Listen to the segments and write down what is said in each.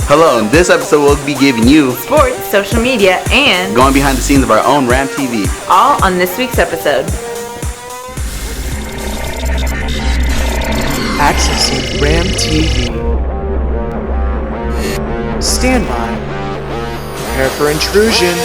Hello, in this episode we'll be giving you sports, social media, and going behind the scenes of our own RamTV. All on this week's episode. Accessing RamTV. Stand by. Prepare for intrusion.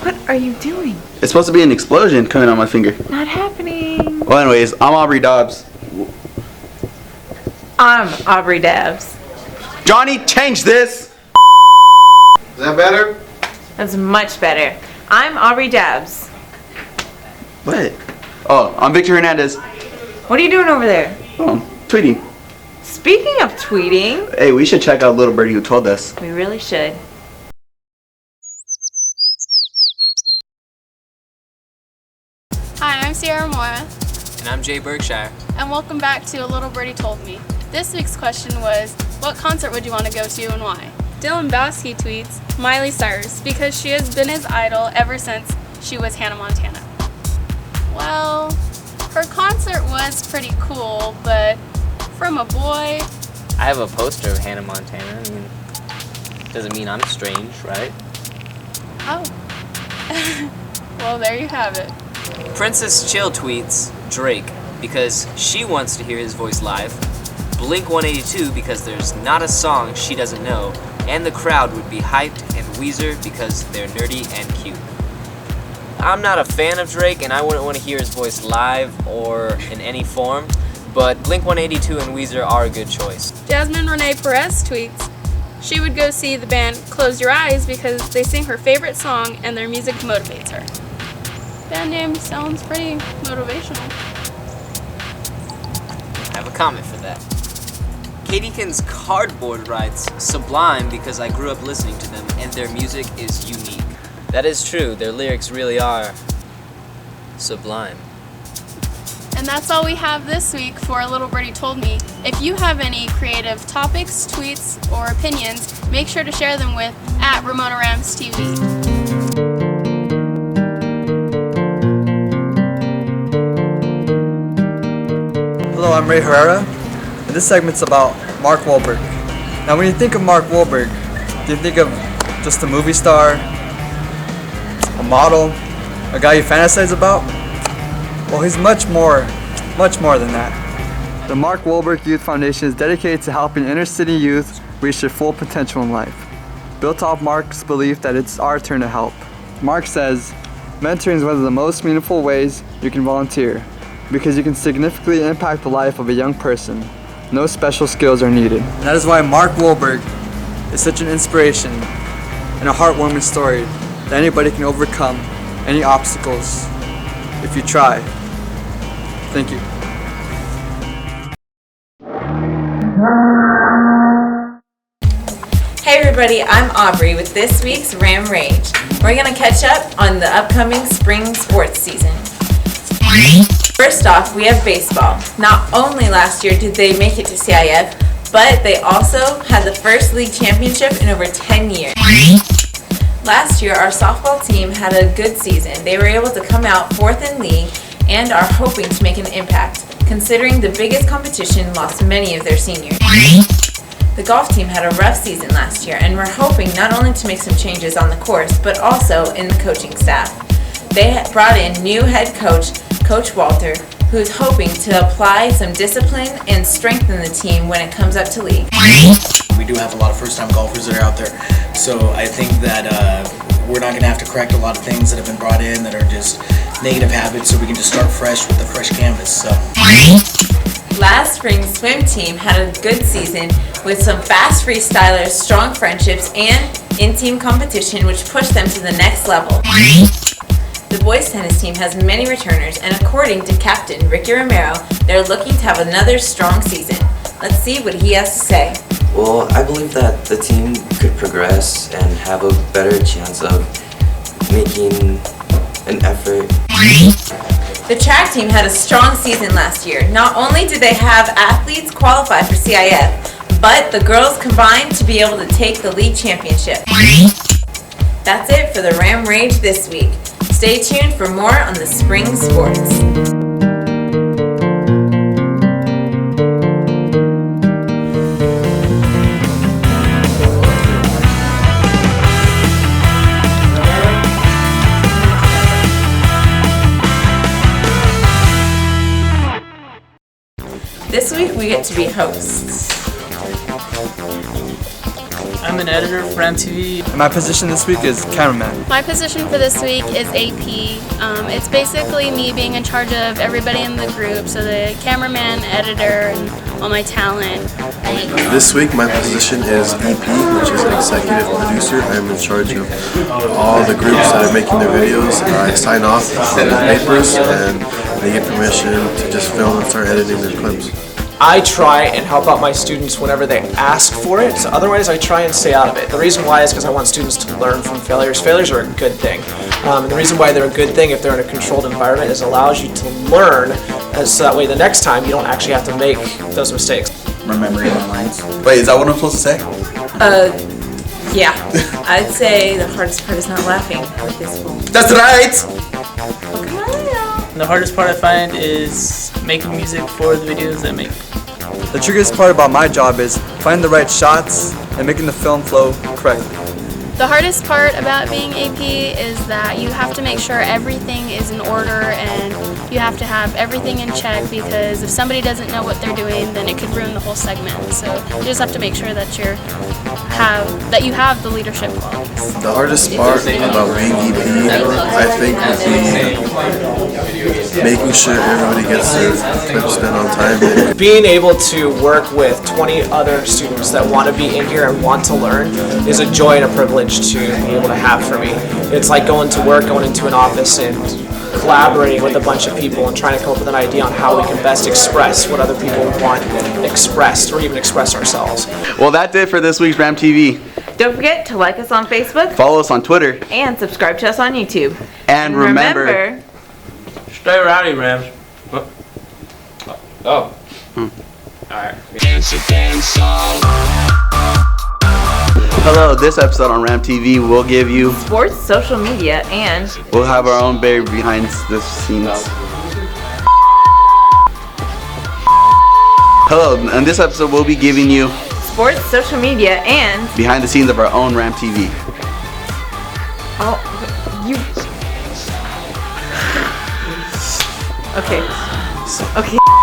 What are you doing? It's supposed to be an explosion coming on my finger. Not happening. Well, anyways, I'm Aubrey Dobbs. I'm Aubrey Dobbs. Johnny, change this! Is that better? That's much better. I'm Aubrey Dobbs. What? Oh, I'm Victor Hernandez. What are you doing over there? Oh, tweeting. Speaking of tweeting, Hey, we should check out Little Birdie Who Told Us. we really should. Hi, I'm Ciara Ramona, And I'm Jay Berkshire. and welcome back to A Little Birdie Told Me. This week's question was, what concert would you want to go to and why? Dylan Bowski tweets, Miley Cyrus, because she has been his idol ever since she was Hannah Montana. Well, her concert was pretty cool, but from a boy, I have a poster of Hannah Montana. I mean, doesn't mean I'm strange, right? oh. Well, there you have it. Princess Chill tweets Drake because she wants to hear his voice live. Blink 182 because there's not a song she doesn't know. And the crowd would be hyped, and Weezer because they're nerdy and cute. I'm not a fan of Drake and I wouldn't want to hear his voice live or in any form, but Blink 182 and Weezer are a good choice. Jasmine Renee Perez tweets, she would go see the band Close Your Eyes because they sing her favorite song and their music motivates her. Band name sounds pretty motivational. I have a comment for that. Katiekin's Cardboard writes, Sublime because I grew up listening to them and their music is unique. That is true, their lyrics really are sublime. And that's all we have this week for A Little Birdie Told Me. If you have any creative topics, tweets, or opinions, make sure to share them with @RamonaRamsTV. Hello, I'm Ray Herrera, and this segment's about Mark Wahlberg. Now, when you think of Mark Wahlberg, do you think of just a movie star, a model, a guy you fantasize about? Well, he's much more than that. The Mark Wahlberg Youth Foundation is dedicated to helping inner city youth reach their full potential in life, built off Mark's belief that it's our turn to help. Mark says, mentoring is one of the most meaningful ways you can volunteer, because you can significantly impact the life of a young person. No special skills are needed. And that is why Mark Wahlberg is such an inspiration and a heartwarming story that anybody can overcome any obstacles if you try. Thank you. Hey everybody, I'm Aubrey with this week's Ram Rage. We're going to catch up on the upcoming spring sports season. First off, we have baseball. Not only last year did they make it to CIF, but they also had the first league championship in over 10 years. Last year, our softball team had a good season. They were able to come out fourth in league and are hoping to make an impact, considering the biggest competition lost many of their seniors. The golf team had a rough season last year, and we're hoping not only to make some changes on the course, but also in the coaching staff. They brought in new head coach, Coach Walter, who's hoping to apply some discipline and strengthen the team when it comes up to league. We do have a lot of first-time golfers that are out there, so I think that we're not going to have to correct a lot of things that have been brought in that are just negative habits, so we can just start fresh with a fresh canvas. So. Last spring's swim team had a good season with some fast freestylers, strong friendships, and in-team competition which pushed them to the next level. The boys tennis team has many returners, and according to Captain Ricky Romero, they're looking to have another strong season. Let's see what he has to say. Well, I believe that the team could progress and have a better chance of making an effort. The track team had a strong season last year. Not only did they have athletes qualify for CIF, but the girls combined to be able to take the league championship. That's it for the Ram Rage this week. Stay tuned for more on the spring sports. This week we get to be hosts. I'm an editor for RamTV. And my position this week is cameraman. My position for this week is AP. It's basically me being in charge of everybody in the group, so the cameraman, editor, and all my talent. This week my position is EP, which is an executive producer. I am in charge of all the groups that are making their videos. I sign off on the papers and they get permission to just film and start editing their clips. I try and help out my students whenever they ask for it, so otherwise I try and stay out of it. The reason why is because I want students to learn from failures. Failures are a good thing. And the reason why they're a good thing if they're in a controlled environment is it allows you to learn, so that way the next time you don't actually have to make those mistakes. Remembering my lines. Wait, is that what I'm supposed to say? Yeah. I'd say the hardest part is not laughing with this one. That's right! And the hardest part I find is making music for the videos I make. The trickiest part about my job is finding the right shots and making the film flow correctly. The hardest part about being AP is that you have to make sure everything is in order and you have to have everything in check, because if somebody doesn't know what they're doing, then it could ruin the whole segment. So you just have to make sure that you have the leadership qualities. The hardest part about being EP, I think, would be making sure everybody gets their clips done on time. Being able to work with 20 other students that want to be in here and want to learn is a joy and a privilege to be able to have for me. It's like going to work, going into an office and collaborating with a bunch of people and trying to come up with an idea on how we can best express what other people want expressed, or even express ourselves. Well, that's it for this week's RamTV. Don't forget to like us on Facebook Follow us on Twitter. and subscribe to us on YouTube. And remember, Stay rowdy, Rams. Oh. Alright. hello, this episode on RamTV will give you, sports, social media, and we'll have our own very behind the scenes. Hello, in this episode we'll be giving you sports, social media, and behind the scenes of our own RamTV. oh, you. Okay. Okay.